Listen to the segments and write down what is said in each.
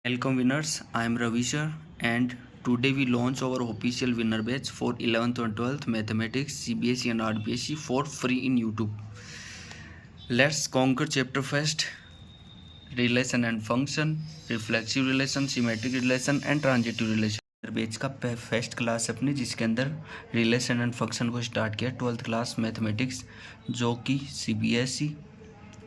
Welcome winners, I am Ravi sir and today we launch our official winner batch for 11th and 12th mathematics CBSE and RBSE for free in YouTube. Let's conquer chapter first, relation and function, reflexive relation, symmetric relation and transitive relation. Batch का first class अपने जिसके अंदर relation and function को start किया 12th class mathematics जो कि CBSE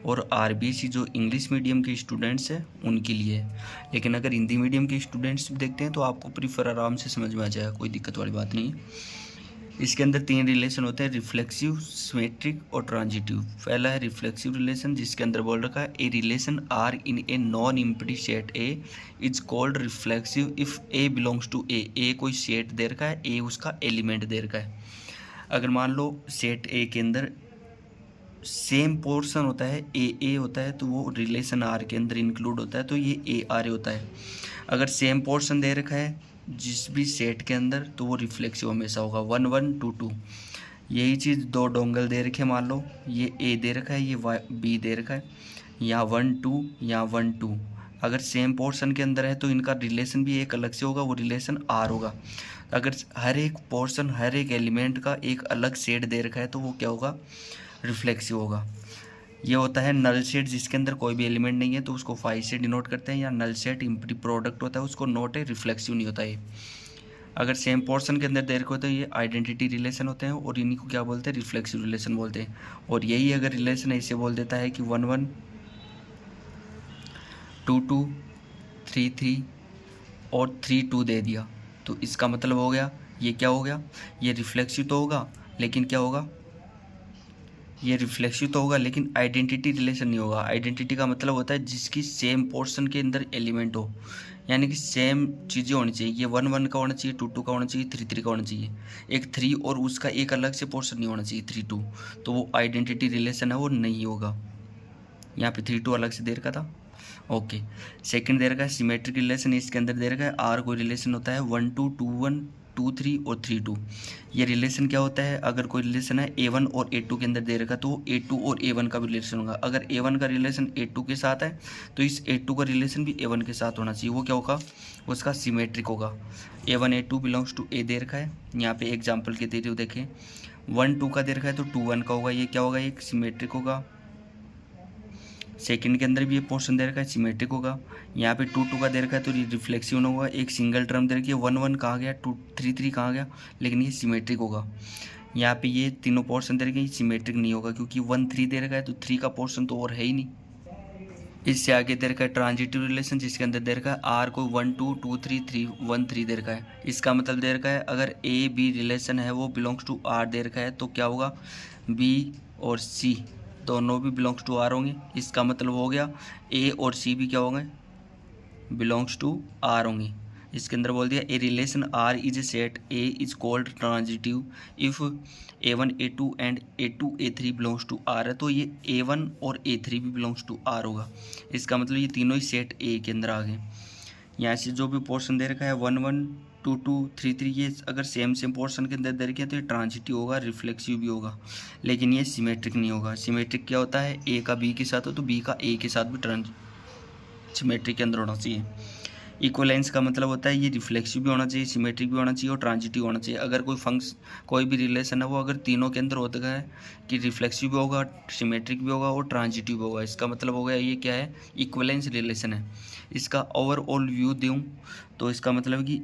और RBSE जो इंग्लिश मीडियम के स्टूडेंट्स हैं उनके लिए है। लेकिन अगर हिंदी मीडियम के स्टूडेंट्स देखते हैं तो आपको प्रीफर आराम से समझ में आ जाएगा, कोई दिक्कत वाली बात नहीं है। इसके अंदर 3 रिलेशन होते हैं, रिफ्लेक्सिव, सिमेट्रिक और ट्रांजिटिव। पहला है रिफ्लेक्सिव रिलेशन जिसके अंदर बोल रखा है a relation R in a non empty set A is called reflexive if A belongs to A कोई सेट दे रखा है, ए उसका एलिमेंट दे रखा है। अगर मान लो सेट ए के अंदर सेम पोर्शन होता है ए होता है तो वो रिलेशन आर के अंदर इंक्लूड होता है, तो ये ए आर होता है। अगर सेम पोर्शन दे रखा है जिस भी सेट के अंदर तो वो रिफ्लेक्सिव हमेशा होगा 1 1 2 2। यही चीज़ 2 डोंगल दे रखे, मान लो ये ए दे रखा है, ये बी दे रखा है, यहाँ 1 2 यहाँ 1 2। अगर सेम पोर्शन के अंदर है तो इनका रिलेशन भी एक अलग से होगा, वो रिलेशन आर होगा। अगर हर एक पोर्शन हर एक एलिमेंट का एक अलग सेट दे रखा है तो वो क्या होगा, रिफ्लेक्सिव होगा। ये होता है नल सेट जिसके अंदर कोई भी एलिमेंट नहीं है तो उसको फाई से डिनोट करते हैं, या नल सेट इम्प्टी प्रोडक्ट होता है उसको नोट है, रिफ्लेक्सिव नहीं होता है। अगर सेम पोर्शन के अंदर दे रखे होते हैं ये आइडेंटिटी रिलेशन होते हैं और इन्हीं को क्या बोलते हैं, रिफ्लेक्सिव रिलेशन बोलते हैं। और यही अगर रिलेशन ऐसे बोल देता है कि 1 1 2 2 3 3 और 3 2 दे दिया तो इसका मतलब हो गया ये क्या हो गया, ये रिफ्लेक्सिव तो होगा लेकिन क्या होगा, ये रिफ्लेक्सिव तो होगा लेकिन आइडेंटिटी रिलेशन नहीं होगा। आइडेंटिटी का मतलब होता है जिसकी सेम पोर्शन के अंदर एलिमेंट हो, यानी कि सेम चीज़ें होनी चाहिए। ये 1 1 का होना चाहिए, 2 2 का होना चाहिए, 3 3 का होना चाहिए। एक 3 और उसका एक अलग से पोर्शन नहीं होना चाहिए 3 2, तो वो आइडेंटिटी रिलेशन है वो नहीं होगा। यहाँ पे 3 2 अलग से दे रखा था। ओके, सेकंड दे रखा है सिमेट्रिक रिलेशन, इसके अंदर दे रखा है आर कोई रिलेशन होता है 1 2 2 1 2 3 और 3 2। ये रिलेशन क्या होता है, अगर कोई रिलेशन है A1 और A2 के अंदर दे रखा तो A2 और A1 का भी रिलेशन होगा। अगर A1 का रिलेशन A2 के साथ है तो इस A2 का रिलेशन भी A1 के साथ होना चाहिए, वो क्या होगा, उसका सिमेट्रिक होगा। A1 A2 belongs to A दे रखा है, यहाँ पे एग्जाम्पल के दे रहे हो देखें 1 2 का दे रखा है तो 2 1 का होगा, ये क्या होगा, एक सिमेट्रिक होगा। सेकंड के अंदर भी ये पोर्शन दे रखा है सिमेट्रिक होगा। यहाँ पे 2 2 का दे रखा है तो रिफ्लेक्सिव होगा। एक सिंगल टर्म दे रखी है 1 1 कहाँ गया, 2 3 3 कहाँ गया, लेकिन ये सिमेट्रिक होगा। यहाँ पे ये तीनों पोर्शन दे रखे हैं, सिमेट्रिक नहीं होगा क्योंकि 1 3 दे रखा है तो 3 का पोर्शन तो और है ही नहीं। इससे आगे दे रखा है ट्रांजिटिव रिलेशन जिसके अंदर दे रखा है आर को 1 2 2 3 3 1 3 दे रखा है। इसका मतलब दे रखा है अगर ए बी रिलेशन है वो बिलोंग्स टू आर दे रखा है तो क्या होगा, बी और सी दोनों भी बिलोंग्स टू आर होंगे। इसका मतलब हो गया ए और सी भी क्या होंगे, बिलोंग्स टू आर होंगे। इसके अंदर बोल दिया a relation R is a set A is called transitive if A1 A2 and A2 A3 belongs to R है, तो ये A1 और A3 भी बिलोंग्स टू आर होगा। इसका मतलब ये तीनों ही सेट ए के अंदर आ गए। यहाँ से जो भी पोर्शन दे रखा है 1 1 2 2 3 3, ये अगर सेम पोर्शन के अंदर दे रखे हैं तो ये ट्रांजिटिव होगा, रिफ्लेक्सिव भी होगा, लेकिन ये सिमेट्रिक नहीं होगा। सिमेट्रिक क्या होता है, ए का बी के साथ हो तो बी का ए के साथ भी सिमेट्रिक के अंदर होना चाहिए। इक्वलेंस का मतलब होता है ये रिफ्लेक्सिव भी होना चाहिए, सिमेट्रिक भी होना चाहिए और ट्रांजिटिव होना चाहिए। अगर कोई भी रिलेशन है वो अगर तीनों के अंदर होता है कि रिफ्लेक्सिव भी होगा, सिमेट्रिक भी होगा और ट्रांजिटिव भी होगा, इसका मतलब हो गया ये क्या है, इक्वलेंस रिलेशन है। इसका ओवरऑल व्यू दूँ तो इसका मतलब कि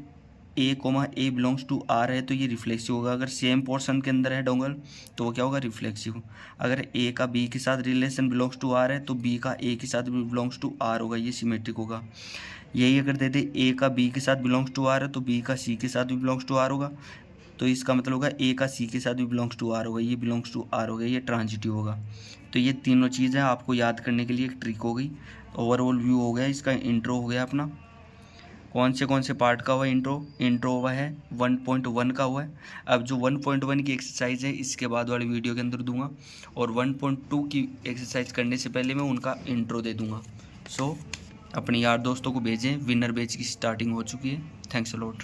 ए बिलोंग्स टू आर है तो ये रिफ्लेक्सिव होगा। अगर सेम पोर्शन के अंदर है डोंगल तो वो क्या होगा, रिफ्लेक्सिव। अगर ए का बी के साथ रिलेशन बिलोंग्स टू आर है तो बी का ए के साथ भी बिलोंग्स टू आर होगा, ये सिमेट्रिक होगा। यही अगर दे दे ए का बी के साथ बिलोंग्स टू आर है तो बी का सी के साथ भी बिलोंग्स टू आर होगा, तो इसका मतलब होगा ए का सी के साथ भी बिलोंग्स टू आर होगा, ये बिलोंग्स टू आर होगा, ये ट्रांजिटिव होगा। तो ये तीनों चीज़ें आपको याद करने के लिए एक ट्रिक हो गई। ओवरऑल व्यू हो गया, इसका इंट्रो हो गया अपना। कौन से पार्ट का हुआ इंट्रो हुआ है 1.1 का हुआ है। अब जो 1.1 की एक्सरसाइज है इसके बाद वाली वीडियो के अंदर दूंगा, और 1.2 की एक्सरसाइज करने से पहले मैं उनका इंट्रो दे दूंगा। सो अपने यार दोस्तों को भेजें, विनर बैच की स्टार्टिंग हो चुकी है। Thanks a lot.